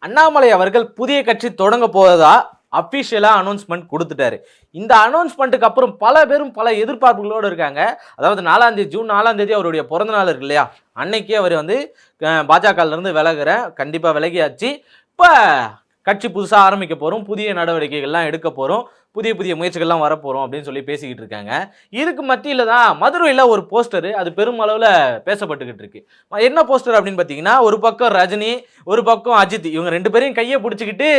அண்ணாமலை அவர்கள் புதிய கட்சி தொடங்க போவதா அபிஷியலா அனௌன்ஸ்மெண்ட் கொடுத்துட்டாரு. இந்த அனௌன்ஸ்மெண்ட்டுக்கு அப்புறம் பல பேரும் பல எதிர்பார்ப்புகளோடு இருக்காங்க. அதாவது 4ஆம் தேதி ஜூன் 4ஆம் தேதி அவருடைய பிறந்த நாள் இருக்கு இல்லையா, அன்னைக்கே அவர் வந்து பாஜகல இருந்து விலகுறேன், கண்டிப்பா விலகியாச்சு, இப்ப கட்சி புதுசா ஆரம்பிக்க போறோம், புதிய நடவடிக்கைகள்லாம் எடுக்க போறோம், புதிய புதிய முயற்சிகள்லாம் வரப்போறோம் அப்படின்னு சொல்லி பேசிக்கிட்டு இருக்காங்க. இதுக்கு மத்தியில தான் மதுரையில் ஒரு போஸ்டர் அது பெரும் அளவில் பேசப்பட்டுக்கிட்டு இருக்கு. என்ன போஸ்டர் அப்படின்னு பார்த்தீங்கன்னா, ஒரு பக்கம் ரஜினி, ஒரு பக்கம் அஜித், இவங்க 2 பேரையும் கையை பிடிச்சிக்கிட்டு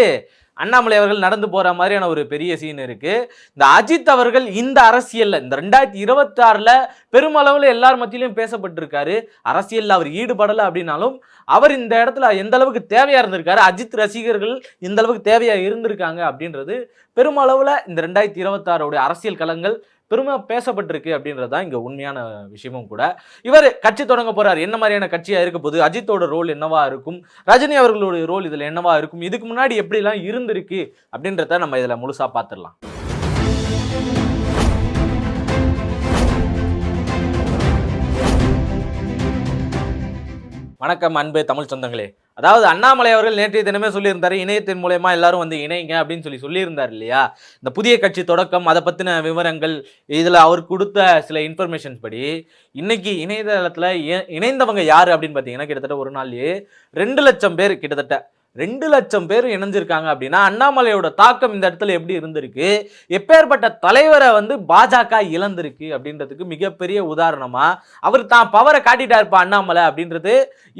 அண்ணாமலை அவர்கள் நடந்து போற மாதிரியான ஒரு பெரிய சீன் இருக்கு. இந்த அஜித் அவர்கள் இந்த அரசியல்ல இந்த 2026ல பெருமளவுல எல்லார் மத்தியிலும் பேசப்பட்டிருக்காரு. அரசியல்ல அவர் ஈடுபடல அப்படின்னாலும் அவர் இந்த இடத்துல எந்த அளவுக்கு தேவையா இருந்திருக்காரு, அஜித் ரசிகர்கள் இந்த அளவுக்கு தேவையா இருந்திருக்காங்க அப்படின்றது பெருமளவுல இந்த 2026 அரசியல் களங்கள் பெருமை பேசப்பட்டிருக்கு அப்படின்றதுதான் இங்க உண்மையான விஷயமும் கூட. இவர் கட்சி தொடங்க போறாரு, என்ன மாதிரியான கட்சியா இருக்க போகுது, அஜித்தோட ரோல் என்னவா இருக்கும், ரஜினி அவர்களோட ரோல் இதுல என்னவா இருக்கும், இதுக்கு முன்னாடி எப்படி எல்லாம் இருந்திருக்கு அப்படின்றத நம்ம இதுல முழுசா பார்த்துடலாம். வணக்கம் அன்பு தமிழ் சொந்தங்களே. அதாவது அண்ணாமலை அவர்கள் நேற்றைய தினமே சொல்லியிருந்தாரு, இணையத்தின் மூலமா எல்லாரும் வந்து இணைங்க அப்படின்னு சொல்லியிருந்தார் இல்லையா. இந்த புதிய கட்சி தொடக்கம், அதை பத்தின விவரங்கள், இதுல அவர் கொடுத்த சில இன்ஃபர்மேஷன்ஸ் படி இன்னைக்கு இணையதளத்துல இணைந்தவங்க யாரு அப்படின்னு பாத்தீங்கன்னா, கிட்டத்தட்ட ஒரு நாள்லயே 2 லட்சம் பேர், கிட்டத்தட்ட 2 லட்சம் பேர் இணைஞ்சிருக்காங்க. அப்படின்னா அண்ணாமலையோட தாக்கம் இந்த இடத்துல எப்படி இருந்திருக்கு, எப்பேற்பட்ட தலைவரை வந்து பாஜக இழந்திருக்கு அப்படின்றதுக்கு மிகப்பெரிய உதாரணமா அவர் தான் பவரை காட்டிட்டாருப்பா அண்ணாமலை அப்படின்றது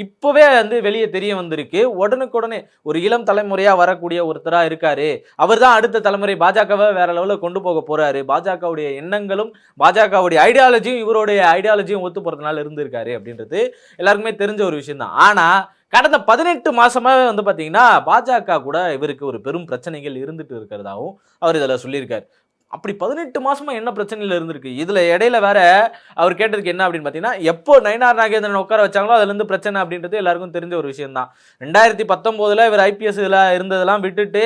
இப்பவே வந்து வெளியே தெரிய வந்திருக்கு. உடனுக்குடனே ஒரு இளம் தலைமுறையா வரக்கூடிய ஒருத்தரா இருக்காரு, அவர் தான் அடுத்த தலைமுறை பாஜகவை வேற லெவலில் கொண்டு போக போறாரு, பாஜகவுடைய எண்ணங்களும் பாஜகவுடைய ஐடியாலஜியும் இவருடைய ஐடியாலஜியும் ஒத்து போறதுனால இருந்திருக்காரு அப்படின்றது எல்லாருக்குமே தெரிஞ்ச ஒரு விஷயம் தான். ஆனா கடந்த 18 மாசமாவே வந்து பாத்தீங்கன்னா பாஜக கூட இவருக்கு ஒரு பெரும் பிரச்சனைகள் இருந்துட்டு இருக்கிறதாவும் அவர் இதுல சொல்லியிருக்காரு. அப்படி 18 மாசமா என்ன பிரச்சனைகள் இருந்திருக்கு, இதுல இடையில வேற அவர் கேட்டதுக்கு என்ன அப்படின்னு பாத்தீங்கன்னா, எப்போ நயினார் நாகேந்திரன் உட்கார வச்சாங்களோ அதுல இருந்து பிரச்சனை அப்படின்றது எல்லாருக்கும் தெரிஞ்ச ஒரு விஷயம் தான். 2019 இவர் IPS இருந்ததெல்லாம் விட்டுட்டு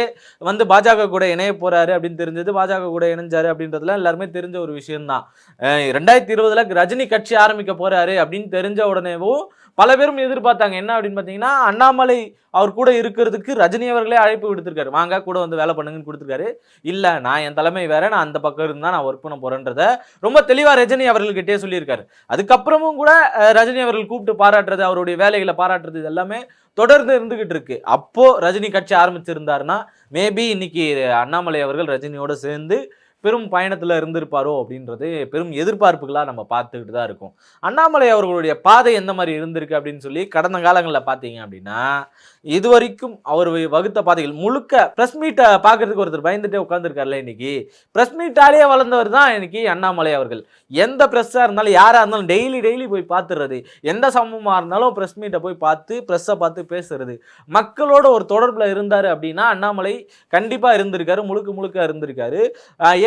வந்து பாஜக கூட இணைய போறாரு அப்படின்னு தெரிஞ்சது, பாஜக கூட இணைஞ்சாரு அப்படின்றதுலாம் எல்லாருமே தெரிஞ்ச ஒரு விஷயம் தான். 2020 ரஜினி கட்சி ஆரம்பிக்க போறாரு அப்படின்னு தெரிஞ்ச உடனேவும் பல பேரும் எதிர்பார்த்தாங்க. என்ன அப்படின்னு பார்த்தீங்கன்னா, அண்ணாமலை அவர் கூட இருக்கிறதுக்கு ரஜினி அவர்களே அழைப்பு விடுத்திருக்காரு, வாங்க கூட வந்து வேலை பண்ணுங்கன்னு கொடுத்துருக்காரு. இல்லை, நான் என் தலைமை வேற, நான் அந்த பக்கம் இருந்தால் நான் ஒர்க் பண்ண போறேன்றத ரொம்ப தெளிவாக ரஜினி அவர்கள்கிட்டே சொல்லியிருக்காரு. அதுக்கப்புறமும் கூட ரஜினி அவர்கள் கூப்பிட்டு பாராட்டுறது, அவருடைய வேலைகளை பாராட்டுறது, இது எல்லாமே தொடர்ந்து இருந்துகிட்டு இருக்கு. அப்போ ரஜினி கட்சி ஆரம்பிச்சிருந்தாருன்னா மேபி இன்னைக்கு அண்ணாமலை அவர்கள் ரஜினியோட சேர்ந்து பெரும் பயணத்தில் இருந்திருப்பாரோ அப்படின்றது பெரும் எதிர்பார்ப்புகளாக நம்ம பார்த்துக்கிட்டு தான் இருக்கும். அண்ணாமலை அவர்களுடைய பாதை எந்த மாதிரி இருந்திருக்கு அப்படின்னு சொல்லி கடந்த காலங்களில் பார்த்தீங்க அப்படின்னா, இதுவரைக்கும் அவர் வகுத்த பாதைகள் முழுக்க பிரஸ் மீட்டை பார்க்கறதுக்கு ஒருத்தர் பயந்துட்டே உட்காந்துருக்காருல, இன்னைக்கு பிரஸ் மீட்டாலேயே வளர்ந்தவர் தான் இன்னைக்கு அண்ணாமலை அவர்கள். எந்த பிரஸ்ஸாக இருந்தாலும் யாராக இருந்தாலும் டெய்லி போய் பார்த்துடுறது, எந்த சம்பவமாக இருந்தாலும் பிரஸ் மீட்டை போய் பார்த்து பிரஸ்ஸை பார்த்து பேசுறது, மக்களோட ஒரு தொடர்பில் இருந்தார் அப்படின்னா அண்ணாமலை கண்டிப்பாக இருந்திருக்காரு, முழுக்க இருந்திருக்காரு.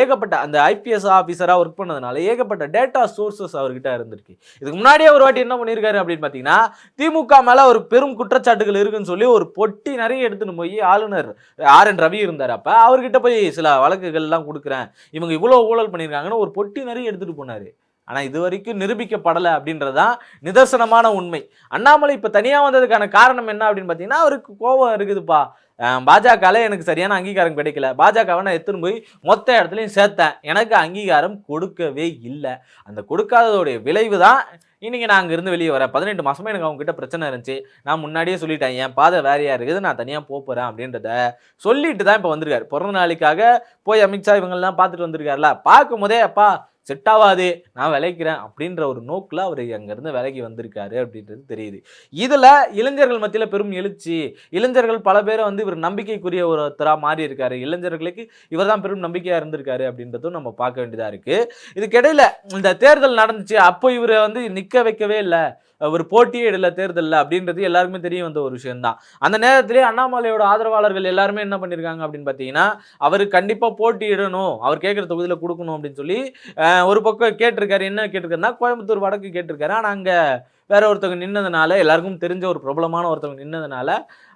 ஏகப்பட்ட அந்த IPS ஆஃபீஸராக ஒர்க் பண்ணதுனால ஏகப்பட்ட டேட்டா சோர்சஸ் அவர்கிட்ட இருந்திருக்கு. இதுக்கு முன்னாடியே ஒரு வாட்டி என்ன பண்ணியிருக்காரு அப்படின்னு பார்த்தீங்கன்னா, திமுக மேலே ஒரு பெரும் குற்றச்சாட்டுகள் இருக்குன்னு சொல்லி ஒரு பொட்டி நிறைய எடுத்துன்னு போய் ஆளுநர் RN ரவி இருந்தார், அப்போ அவர்கிட்ட போய் சில வழக்குகள்லாம் கொடுக்குறேன், இவங்க இவ்வளோ ஊழல் பண்ணியிருக்காங்கன்னு ஒரு பொட்டி நிறைய எடுத்துகிட்டு போனார். ஆனால் இது வரைக்கும் நிரூபிக்கப்படலை அப்படின்றதான் நிதர்சனமான உண்மை. அண்ணாமலை இப்போ தனியாக வந்ததுக்கான காரணம் என்ன அப்படின்னு பார்த்தீங்கன்னா, அவருக்கு கோபம் இருக்குதுப்பா, பாஜகல எனக்கு சரியான அங்கீகாரம் கிடைக்கல, பாஜகவை நான் எடுத்துன்னு போய் மொத்த இடத்துலையும் சேர்த்தேன், எனக்கு அங்கீகாரம் கொடுக்கவே இல்லை, அந்த கொடுக்காததோடைய விளைவு தான் இன்னைக்கு நான் அங்கிருந்து வெளியே வரேன். 18 மாசமா எனக்கு அவங்க கிட்ட பிரச்சனை இருந்துச்சு, நான் முன்னாடியே சொல்லிட்டேன், என் பாதை வேறையா இருக்குது, நான் தனியாக போகிறேன் அப்படின்றத சொல்லிட்டு தான் இப்போ வந்திருக்காரு. பிறந்த நாளைக்காக போய் அமித்ஷா இவங்கெல்லாம் பார்த்துட்டு வந்திருக்காருல, பார்க்கும் போதே அப்பா செட் ஆகாது, நான் விளைக்கிறேன் அப்படின்ற ஒரு நோக்கில் அவர் அங்கேருந்து விலகி வந்திருக்காரு அப்படின்றது தெரியுது. இதில் இளைஞர்கள் மத்தியில் பெரும் எழுச்சி, இளைஞர்கள் பல பேரை வந்து இவர் நம்பிக்கைக்குரிய ஒருத்தராக மாறி இருக்காரு, இளைஞர்களுக்கு இவர் தான் பெரும் நம்பிக்கையாக இருந்திருக்காரு அப்படின்றதும் நம்ம பார்க்க வேண்டியதாக இருக்குது. இதுக்கிடையில் இந்த தேர்தல் நடந்துச்சு, அப்போ இவரை வந்து நிற்க வைக்கவே இல்லை, ஒரு போட்டியே இடல தேர்தலில் அப்படின்றது எல்லாருக்குமே தெரிய வந்த ஒரு விஷயம்தான். அந்த நேரத்திலே அண்ணாமலையோட ஆதரவாளர்கள் எல்லாருமே என்ன பண்ணியிருக்காங்க அப்படின்னு பார்த்தீங்கன்னா, அவர் கண்டிப்பாக போட்டியிடணும், அவர் கேட்குற தொகுதியில் கொடுக்கணும் அப்படின்னு சொல்லி ஒரு பக்கம் கேட்டிருக்காரு. என்ன கேட்டிருக்காருன்னா, கோயம்புத்தூர் வடக்கு கேட்டிருக்காரு. ஆனால் அங்கே வேற ஒருத்தவங்க நின்னதுனால, எல்லாருக்கும் தெரிஞ்ச ஒரு பிரபலமான ஒருத்தவங்க நின்னதுனால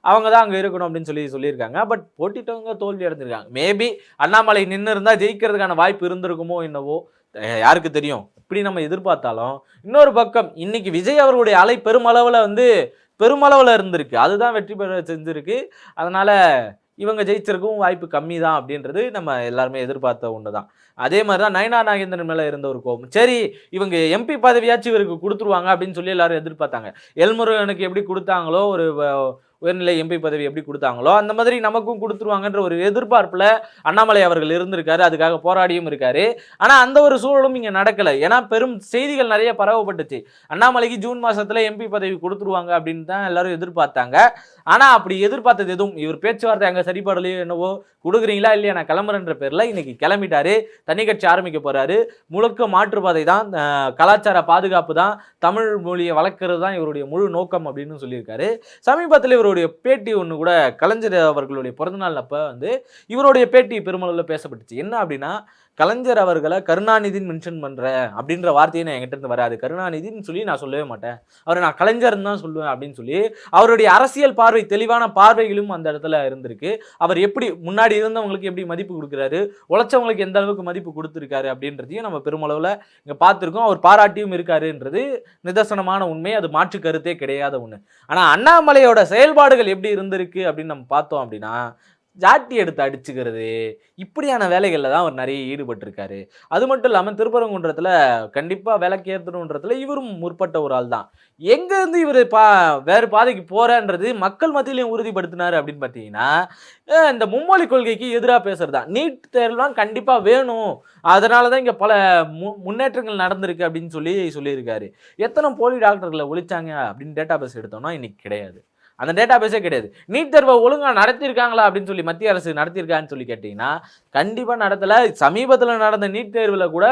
அவங்க தான் அங்கே இருக்கணும் அப்படின்னு சொல்லியிருக்காங்க. பட் போட்டிட்டவங்க தோல்வி அடைஞ்சிருக்காங்க. மேபி அண்ணாமலை நின்று இருந்தால் ஜெயிக்கிறதுக்கான வாய்ப்பு இருந்திருக்குமோ என்னவோ, யாருக்கு தெரியும். இப்படி நம்ம எதிர்பார்த்தாலும் இன்னொரு பக்கம் இன்னைக்கு விஜய் அவர்களுடைய அலை பெருமளவில் வந்து பெருமளவுல இருந்திருக்கு. அதுதான் வெற்றி பெற செஞ்சிருக்கு. அதனால இவங்க ஜெயிச்சிருக்கவும் வாய்ப்பு கம்மி தான் அப்படின்றது நம்ம எல்லாருமே எதிர்பார்த்த ஒண்ணுதான். அதே மாரி தான் நயனா நாகேந்திரன் மேல இருந்த ஒரு கோபம். சரி, இவங்க எம்பி பதவியாச்சும் இவருக்கு குடுத்துருவாங்க அப்படின்னு சொல்லி எல்லாரும் எதிர்பார்த்தாங்க. எல்முருகனுக்கு எப்படி குடுத்தாங்களோ, ஒரு உயர்நிலை எம்பி பதவி எப்படி குடுத்தாங்களோ, அந்த மாதிரி நமக்கும் குடுத்துருவாங்கன்ற ஒரு எதிர்பார்ப்புல அண்ணாமலை அவர்கள் இருந்திருக்காரு. அதுக்காக போராடியும் இருக்காரு. ஆனா அந்த ஒரு சூழலும் இங்க நடக்கல. ஏன்னா பெரும் செய்திகள் நெறைய பரவப்பட்டுச்சு. அண்ணாமலைக்கு ஜூன் மாசத்துல எம்பி பதவி குடுத்துருவாங்க அப்படின்னு தான் எல்லாரும் எதிர்பார்த்தாங்க. ஆனா அப்படி எதிர்பார்த்தது எதுவும் இவர் பேச்சுவார்த்தை அங்க சரிபடலையோ என்னவோ, குடுக்குறீங்களா இல்லையா நான் கிளம்புறேன்ற பேர்ல இன்னைக்கு கிளம்பிட்டாரு. தனி கட்சி ஆரம்பிக்க போறாரு. முழுக்க மாற்றுப்பாதை தான், கலாச்சார பாதுகாப்பு தான், தமிழ் மொழியை வளர்க்கிறது தான் இவருடைய முழு நோக்கம் அப்படின்னு சொல்லியிருக்காரு. சமீபத்தில் இவருடைய பேட்டி ஒன்று கூட கலைஞர் அவர்களுடைய பிறந்தநாள் அப்ப வந்து இவருடைய பேட்டி பெருமளவில் பேசப்பட்டுச்சு. என்ன அப்படின்னா, கலைஞர் அவர்களை கருணாநிதின்னு மென்ஷன் பண்றேன் அப்படின்ற வார்த்தையை நான் என்கிட்ட இருந்து வராது. கருணாநிதின்னு சொல்லி நான் சொல்லவே மாட்டேன். அவரை நான் கலைஞர்னு தான் சொல்லுவேன் அப்படின்னு சொல்லி அவருடைய அரசியல் பார்வை, தெளிவான பார்வைகளும் அந்த இடத்துல இருந்திருக்கு. அவர் எப்படி முன்னாடி இருந்தவங்களுக்கு எப்படி மதிப்பு கொடுக்குறாரு, உழைச்சவங்களுக்கு எந்த அளவுக்கு மதிப்பு கொடுத்துருக்காரு அப்படின்றதையும் நம்ம பெருமளவில் இங்க பார்த்துருக்கோம். அவர் பாராட்டியும் இருக்காருன்றது நிதர்சனமான உண்மை. அது மாற்று கருத்தே கிடையாத ஒண்ணு. ஆனா அண்ணாமலையோட செயல்பாடுகள் எப்படி இருந்திருக்கு அப்படின்னு நம்ம பார்த்தோம் அப்படின்னா, ஜாட்டி எடுத்து அடிச்சுக்கிறது, இப்படியான வேலைகள்ல தான் அவர் நிறைய ஈடுபட்டிருக்காரு. அது மட்டும் இல்லாம திருப்பரங்குன்றத்துல கண்டிப்பா விளக்கேத்தணுன்றதுல இவரும் முற்பட்ட ஒரு ஆள் தான். எங்க இருந்து இவரு வேறு பாதைக்கு போறேன்றது மக்கள் மத்தியிலையும் உறுதிப்படுத்தினாரு அப்படின்னு பார்த்தீங்கன்னா, இந்த மும்மொழி கொள்கைக்கு எதிரா பேசுறது தான். நீட் தேர்வுலாம் கண்டிப்பா வேணும். அதனால தான் இங்க பல முன்னேற்றங்கள் நடந்திருக்கு அப்படின்னு சொல்லியிருக்காரு. எத்தனை போலி டாக்டர்களை ஒழிச்சாங்க அப்படின்னு டேட்டா பேஸ் எடுத்தோம்னா இன்னைக்கு கிடையாது. அந்த டேட்டா பேஸே கிடையாது. நீட் தேர்வை ஒழுங்கா நடத்தியிருக்காங்களா அப்படின்னு சொல்லி மத்திய அரசு நடத்தியிருக்கான்னு சொல்லி கேட்டீங்கன்னா, கண்டிப்பா நடத்தல. சமீபத்துல நடந்த நீட் தேர்வுல கூட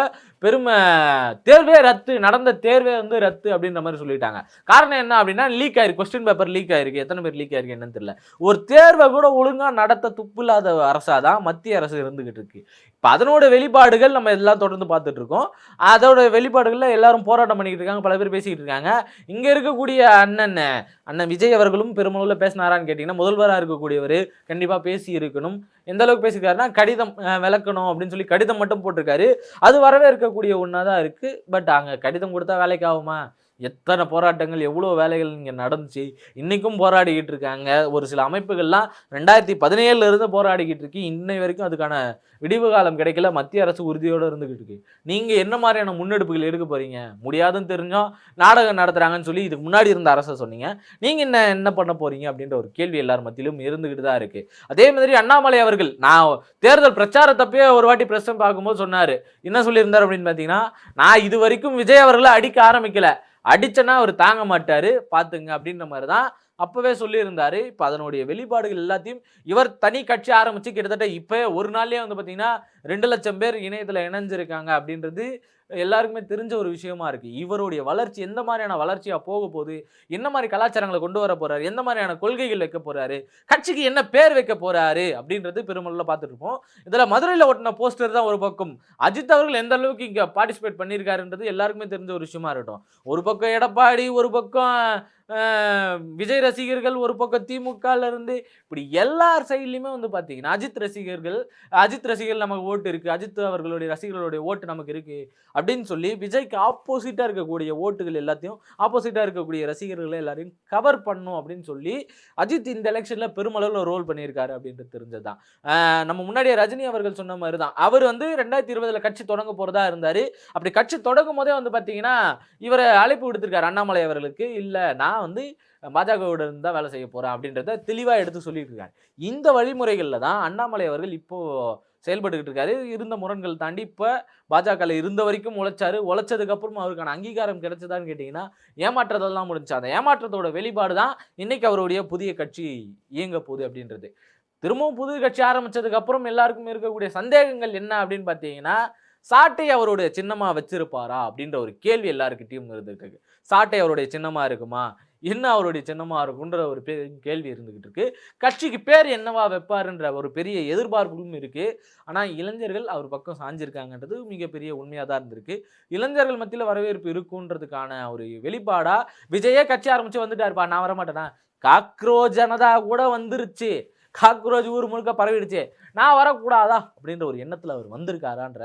தேர்வே ரத்து, நடந்த தேர்வே வந்து ரத்து அப்படின்ற மாதிரி சொல்லிட்டாங்க. காரணம் என்ன அப்படின்னா, லீக் ஆயிருக்கு, கொஸ்டின் பேப்பர் லீக் ஆயிருக்கு. எத்தனை பேர் லீக் ஆயிருக்கு என்னன்னு தெரியல. ஒரு தேர்வை கூட ஒழுங்கா நடத்த துப்பில்லாத அரசாதான் மத்திய அரசு இருந்துகிட்டு இருக்கு. இப்ப அதனோட வெளிப்பாடுகள் நம்ம எல்லாம் தொடர்ந்து பார்த்துட்டு இருக்கோம். அதோட வெளிப்பாடுகள்ல எல்லாரும் போராட்டம் பண்ணிக்கிட்டு இருக்காங்க, பல பேர் பேசிக்கிட்டு இருக்காங்க. இங்க இருக்கக்கூடிய அண்ணன் விஜய் அவர்களும் பெருமளவுல பேசினாரான்னு கேட்டீங்கன்னா, முதல்வராக இருக்கக்கூடியவர் கண்டிப்பா பேசி இருக்கணும். எந்த அளவுக்கு பேசியிருக்காருன்னா, கடிதம் விளக்கணும் அப்படின்னு சொல்லி கடிதம் மட்டும் போட்டிருக்காரு. அது வரவேற்கக்கூடிய ஒன்றா தான் இருக்கு. பட் அங்க கடிதம் கொடுத்தா வேலைக்கு ஆகுமா? எத்தனை போராட்டங்கள், எவ்வளோ வேலைகள் இங்கே நடந்துச்சு. இன்னைக்கும் போராடிக்கிட்டு இருக்காங்க. ஒரு சில அமைப்புகள்லாம் 2017 இருந்து போராடிக்கிட்டு இருக்கு. இன்னை வரைக்கும் அதுக்கான விடிவு காலம் கிடைக்கல. மத்திய அரசு உறுதியோடு இருந்துகிட்டு இருக்கு. நீங்க என்ன மாதிரியான முன்னெடுப்புகள் எடுக்க போறீங்க? முடியாதுன்னு தெரிஞ்சோம் நாடகம் நடத்துறாங்கன்னு சொல்லி இதுக்கு முன்னாடி இருந்த அரசை சொன்னீங்க. நீங்க என்ன பண்ண போறீங்க அப்படின்ற ஒரு கேள்வி எல்லார் மத்தியிலும் இருந்துகிட்டு தான் இருக்கு. அதே மாதிரி அண்ணாமலை அவர்கள் நான் தேர்தல் பிரச்சாரத்தப்பே ஒரு வாட்டி பிரஸ் பார்க்கும்போது சொன்னாரு. என்ன சொல்லியிருந்தார் அப்படின்னு பார்த்தீங்கன்னா, நான் இது வரைக்கும் விஜய் அவர்களை அடிக்க ஆரம்பிக்கல, அடிச்சனா அவர் தாங்க மாட்டாரு பாத்துங்க அப்படின்ற மாதிரி தான் அப்பவே சொல்லியிருந்தாரு. இப்ப அதனுடைய வெளிப்பாடுகள் எல்லாத்தையும் இவர் தனி கட்சி ஆரம்பிச்சு கிட்டத்தட்ட இப்ப ஒரு நாள்லயே வந்து பாத்தீங்கன்னா 2 லட்சம் பேர் இணையத்துல இணைஞ்சிருக்காங்க அப்படின்றது எல்லாருக்குமே தெரிஞ்ச ஒரு விஷயமா இருக்கு. இவருடைய வளர்ச்சி எந்த மாதிரியான வளர்ச்சியா போக போகுது, என்ன மாதிரி கலாச்சாரங்களை கொண்டு வர போறாரு, எந்த மாதிரியான கொள்கைகள் வைக்க போறாரு, கட்சிக்கு என்ன பேர் வைக்க போறாரு அப்படின்றது பெருமளவுல பார்த்துட்டு இருப்போம். இதுல மதுரையில ஒட்டின போஸ்டர் தான் ஒரு பக்கம். அஜித் அவர்கள் எந்த அளவுக்கு இங்க பார்ட்டிசிபேட் பண்ணியிருக்காருன்றது எல்லாருக்குமே தெரிஞ்ச ஒரு விஷயமா இருக்கட்டும். ஒரு பக்கம் எடப்பாடி, ஒரு பக்கம் விஜய் ரசிகர்கள், ஒரு பக்கம் திமுகல இருந்து இப்படி எல்லார் சைட்லயுமே வந்து பாத்தீங்கன்னா அஜித் ரசிகர்கள் நமக்கு ஓட்டு இருக்கு, அஜித் அவர்களுடைய ரசிகர்களுடைய ஓட்டு நமக்கு இருக்கு அப்படின்னு சொல்லி விஜய்க்கு ஆப்போசிட்டா இருக்கக்கூடிய ஓட்டுகள் எல்லாத்தையும், ஆப்போசிட்டா இருக்கக்கூடிய ரசிகர்களை எல்லாரையும் கவர் பண்ணும் அப்படின்னு சொல்லி அஜித் இந்த எலெக்ஷன்ல பெருமளவுல ரோல் பண்ணியிருக்காரு அப்படின்றது தெரிஞ்சதுதான். நம்ம முன்னாடியே ரஜினி அவர்கள் சொன்ன மாதிரி தான் அவர் வந்து 2020 கட்சி தொடங்க போறதா இருந்தாரு. அப்படி கட்சி தொடங்கும் போதே வந்து பாத்தீங்கன்னா இவரை அழைப்பு விடுத்திருக்காரு அண்ணாமலை அவர்களுக்கு. இல்ல நான் வந்து பாஜகவோட இருந்து தான் வேலை செய்ய போறேன் அப்படின்றத தெளிவா எடுத்து சொல்லிட்டு இருக்காரு. இந்த வழிமுறைகள்ல தான் அண்ணாமலை அவர்கள் இப்போ செயல்பட்டுக்கிட்டு இருக்காரு. இருந்த முரண்கள் தாண்டி இப்ப பாஜகல இருந்த வரைக்கும் உழைச்சாரு. உழைச்சதுக்கு அப்புறம் அவருக்கான அங்கீகாரம் கிடைச்சதான்னு கேட்டீங்கன்னா ஏமாற்றதெல்லாம் முடிஞ்சு. அந்த ஏமாற்றத்தோட வெளிப்பாடு தான் இன்னைக்கு அவருடைய புதிய கட்சி இயங்க போகுது அப்படின்றது. திரும்பவும் புது கட்சி ஆரம்பிச்சதுக்கு அப்புறம் எல்லாருக்கும் இருக்கக்கூடிய சந்தேகங்கள் என்ன அப்படின்னு பார்த்தீங்கன்னா, சாட்டை அவருடைய சின்னமா வச்சிருப்பாரா அப்படின்ற ஒரு கேள்வி எல்லாருக்கிட்டையும் இருந்துட்டு இருக்கு. சாட்டை அவருடைய சின்னமா இருக்குமா, என்ன அவருடைய சின்னமா இருக்குன்ற ஒரு கேள்வி இருந்துகிட்டு இருக்கு. கட்சிக்கு பேர் என்னவா வைப்பாருன்ற ஒரு பெரிய எதிர்பார்ப்பும் இருக்கு. ஆனா இளைஞர்கள் அவர் பக்கம் சாஞ்சிருக்காங்கன்றது மிகப்பெரிய உண்மையா தான் இருந்திருக்கு. இளைஞர்கள் மத்தியில வரவேற்பு இருக்குன்றதுக்கான ஒரு வெளிப்பாடா விஜயே கட்சி ஆரம்பிச்சு வந்துட்டாருப்பா, நான் வரமாட்டேனா, காக்ரோச் ஜனதா கூட வந்துருச்சு, காக்ரோச் ஊர் முழுக்க பரவிடுச்சு, நான் வரக்கூடாதா அப்படின்ற ஒரு எண்ணத்துல அவர் வந்திருக்காரான்ற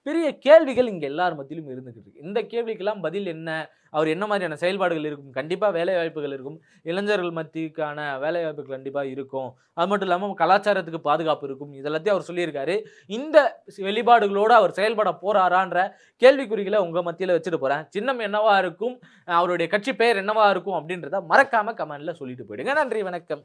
பெரிய கேள்விகள் இங்க எல்லார் மத்தியிலும் இருந்துகிட்டு இருக்கு. இந்த கேள்விக்கெல்லாம் பதில் என்ன? அவர் என்ன மாதிரியான செயல்பாடுகள் இருக்கும்? கண்டிப்பா வேலை வாய்ப்புகள் இருக்கும். இளைஞர்கள் மத்திக்கான வேலை வாய்ப்புகள் கண்டிப்பா இருக்கும். அது மட்டும் இல்லாம கலாச்சாரத்துக்கு பாதுகாப்பு இருக்கும். இதெல்லாத்தையும் அவர் சொல்லியிருக்காரு. இந்த வெளிப்பாடுகளோட அவர் செயல்பட போறாரான்ற கேள்விக்குறிகளை உங்க மத்தியில வச்சுட்டு போறேன். சின்னம் என்னவா இருக்கும்? அவருடைய கட்சி பெயர் என்னவா இருக்கும்? அப்படின்றத மறக்காம கமெண்ட்ல சொல்லிட்டு போயிடுங்க. நன்றி, வணக்கம்.